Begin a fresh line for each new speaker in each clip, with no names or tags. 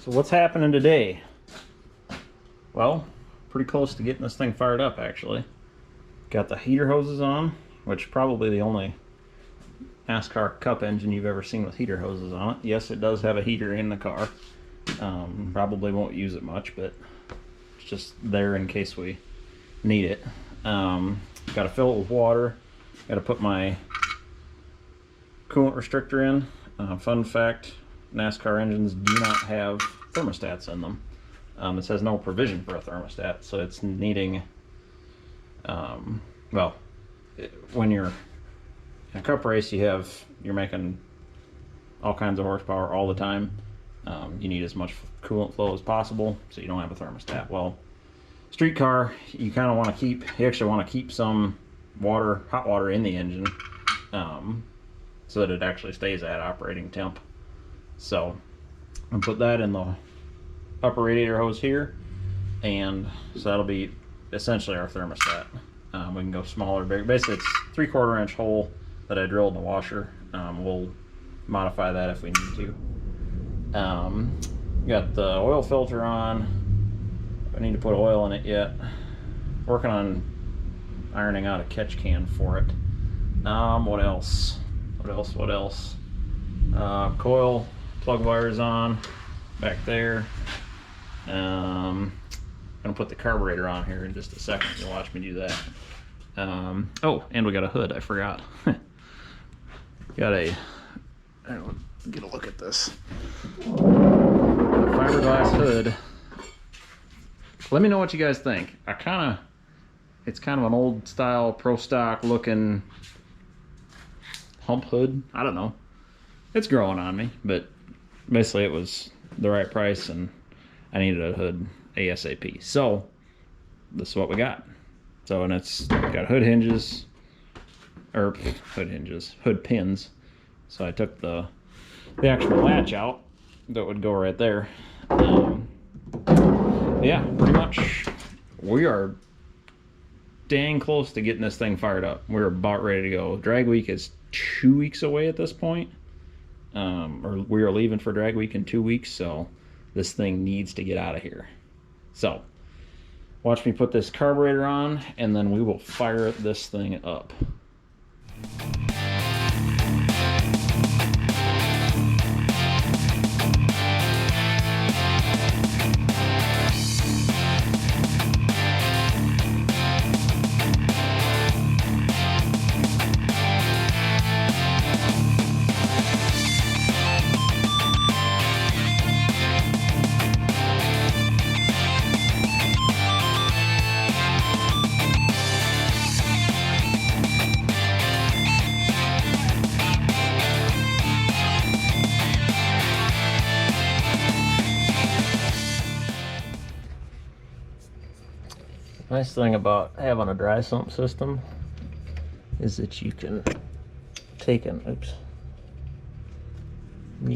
So what's happening today? Well, pretty close to getting this thing fired up actually. Got the heater hoses on, which probably the only NASCAR Cup engine you've ever seen with heater hoses on it. Yes, it does have a heater in the car. Probably won't use it much, but it's just there in case we need it. Got to fill it with water. Got to put my coolant restrictor in. Fun fact, NASCAR engines do not have thermostats in them. It says no provision for a thermostat, so it's needing, well, when you're in a cup race, you're making all kinds of horsepower all the time. You need as much coolant flow as possible, so you don't have a thermostat. Well, street car, you kind of want to keep, you actually want to keep some water, hot water in the engine, so that it actually stays at operating temp. So I'll put that in the upper radiator hose here, and so that'll be essentially our thermostat. We can go smaller, bigger. Basically, it's 3/4 inch hole that I drilled in the washer. We'll modify that if we need to. Got the oil filter on. I need to put oil in it yet. Working on ironing out a catch can for it. What else? What else? Coil plug wires on back there. Gonna put the carburetor on here in just a second. You'll watch me do that. Oh, and we got a hood. I forgot. Got a. Get a look at this. A fiberglass hood. Let me know what you guys think. It's kind of an old style pro stock looking hump hood. I don't know. It's growing on me, but basically it was the right price and I needed a hood ASAP. So this is what we got. So, and it's got hood hinges, or hood pins. So I took the actual latch out that would go right there. Yeah, pretty much we are dang close to getting this thing fired up. We're about ready to go. Drag week is 2 weeks away at this point. Or we are leaving for drag week in 2 weeks, so this thing needs to get out of here. So watch me put this carburetor on, and then we will fire this thing up. Nice thing about having a dry sump system is that you can take you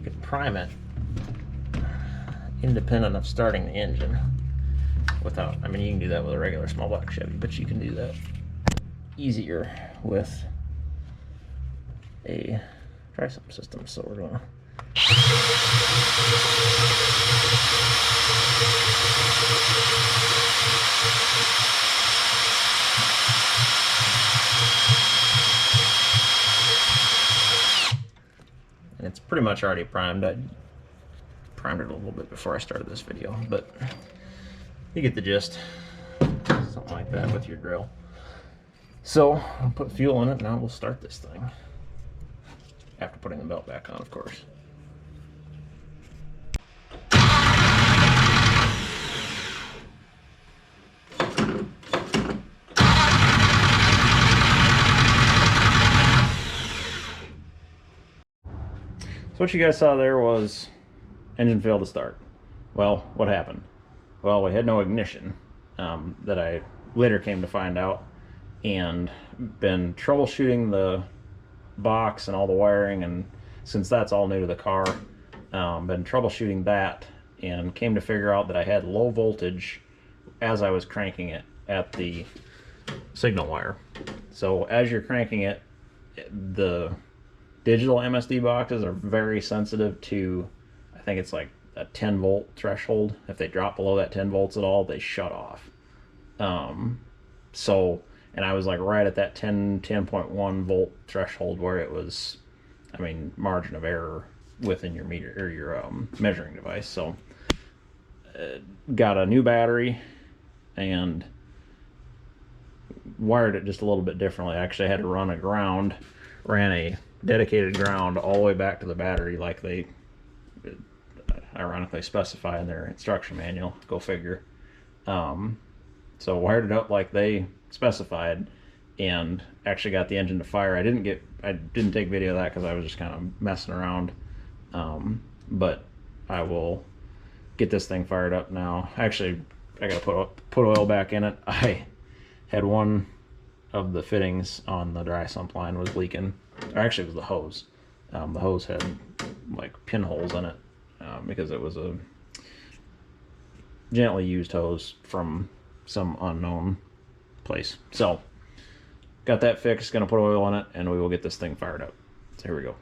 can prime it independent of starting the engine without, I mean, you can do that with a regular small block Chevy, but you can do that easier with a dry sump system. So we're gonna and it's pretty much already primed. I primed it a little bit before I started this video, but you get the gist. Something like that with your drill. So I'll put fuel in it, and now we'll start this thing. After putting the belt back on, of course. So what you guys saw there was engine failed to start. Well, what happened? Well, we had no ignition, that I later came to find out, and been troubleshooting the box and all the wiring, and since that's all new to the car, been troubleshooting that, and came to figure out that I had low voltage as I was cranking it at the signal wire. So as you're cranking it, the digital MSD boxes are very sensitive to, I think it's like a 10 volt threshold. If they drop below that 10 volts at all, they shut off. So, and I was like right at that 10.1 volt threshold where it was, I mean, margin of error within your meter or your measuring device. So got a new battery and wired it just a little bit differently. I actually had to run ran a dedicated ground all the way back to the battery like they ironically specify in their instruction manual. Go figure. So wired it up like they specified and actually got the engine to fire. I didn't take video of that because I was just kind of messing around. But I will get this thing fired up now. Actually, I gotta put oil back in it. I had one of the fittings on the dry sump line was leaking. Or actually, it was the hose. The hose had like pinholes in it because it was a gently used hose from some unknown place. So, got that fixed. Gonna put oil in it, and we will get this thing fired up. So here we go.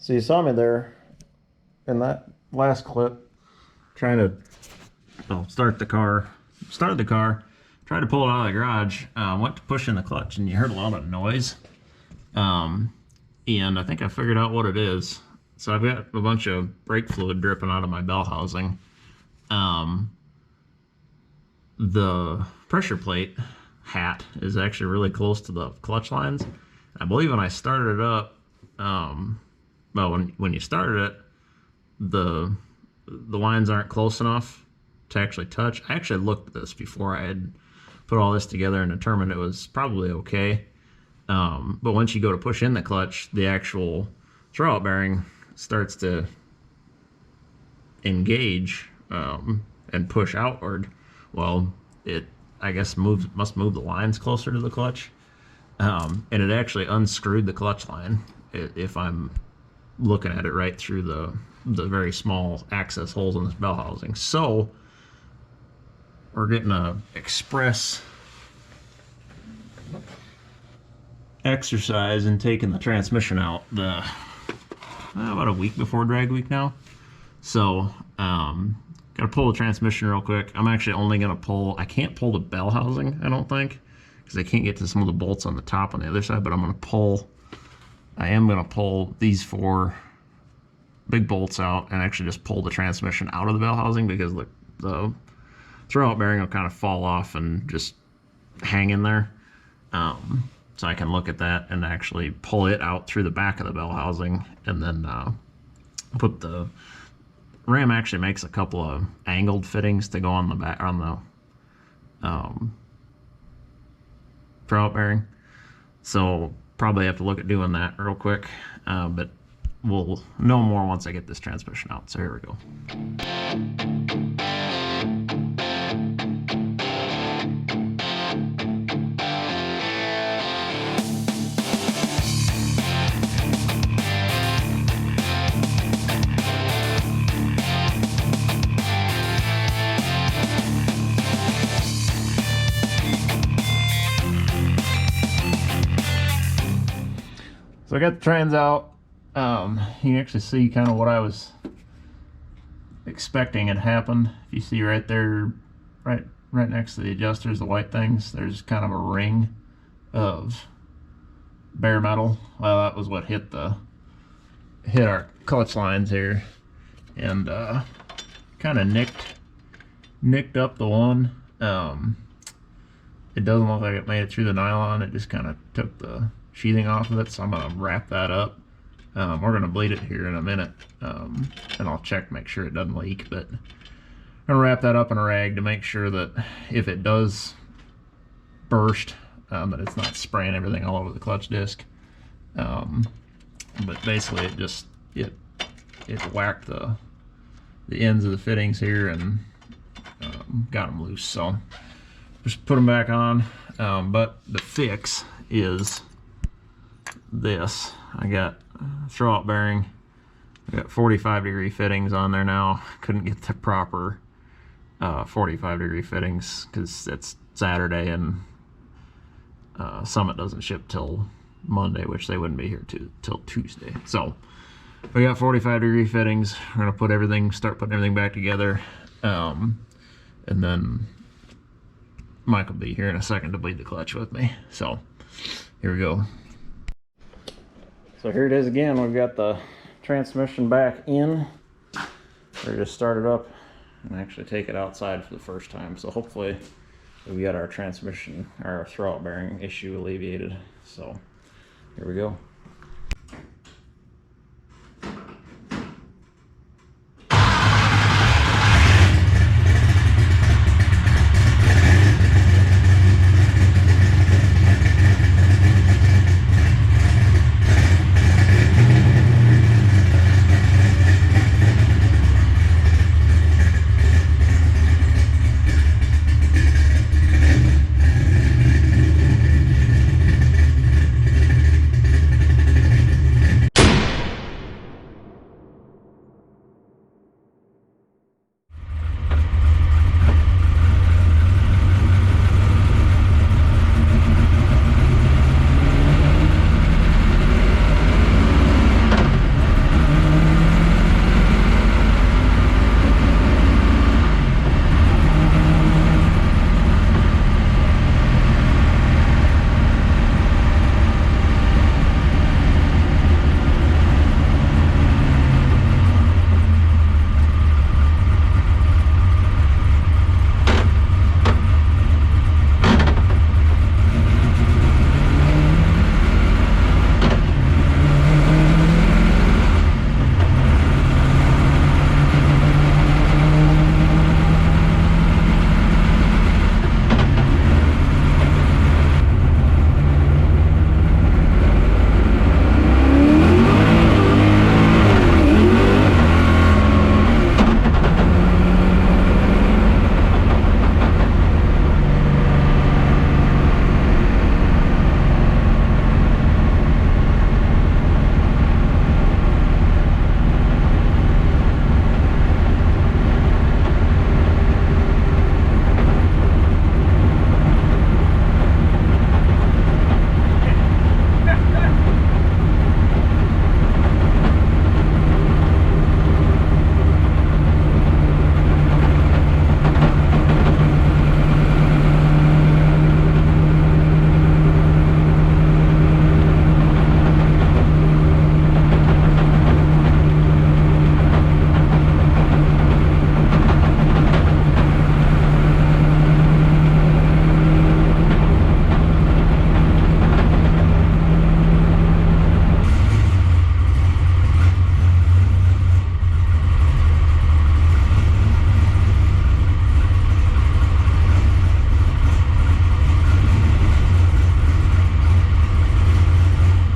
So you saw me there in that last clip trying to start the car, tried to pull it out of the garage, went to push in the clutch and you heard a lot of noise. And I think I figured out what it is. So I've got a bunch of brake fluid dripping out of my bell housing. The pressure plate hat is actually really close to the clutch lines. I believe when I started it up, well, when you started it, the lines aren't close enough to actually touch. I actually looked at this before I had put all this together and determined it was probably okay. But once you go to push in the clutch, the actual throwout bearing starts to engage and push outward. Well, it, I guess, must move the lines closer to the clutch. And it actually unscrewed the clutch line, if I'm looking at it right through the very small access holes in this bell housing. So we're getting a express exercise in taking the transmission out about a week before drag week now. So gotta pull the transmission real quick. I'm actually only gonna pull, I can't pull the bell housing, I don't think, because I can't get to some of the bolts on the top on the other side, but I am gonna pull these 4 big bolts out and actually just pull the transmission out of the bell housing, because the throwout bearing will kind of fall off and just hang in there. So I can look at that and actually pull it out through the back of the bell housing, and then put the Ram actually makes a couple of angled fittings to go on the back on the throwout bearing. So probably have to look at doing that real quick, but we'll know more once I get this transmission out. So here we go. So I got the trans out. You can actually see kind of what I was expecting had happened. If you see right there, right next to the adjusters, the white things, there's kind of a ring of bare metal. Well, that was what hit our clutch lines here, and kind of nicked up the one. It doesn't look like it made it through the nylon. It just kind of took the sheathing off of it, so I'm going to wrap that up. We're going to bleed it here in a minute, and I'll check, make sure it doesn't leak, but I'm going to wrap that up in a rag to make sure that if it does burst, that it's not spraying everything all over the clutch disc. But basically it whacked the ends of the fittings here and got them loose, so just put them back on. But the fix is this. I got throwout bearing. I got 45-degree fittings on there now. Couldn't get the proper 45-degree fittings because it's Saturday and Summit doesn't ship till Monday, which they wouldn't be here till Tuesday. So we got 45-degree fittings. We're gonna start putting everything back together, and then Mike will be here in a second to bleed the clutch with me. So here we go. So here it is again. We've got the transmission back in. We're just start it up and actually take it outside for the first time. So hopefully we got our transmission, our throwout bearing issue alleviated. So here we go.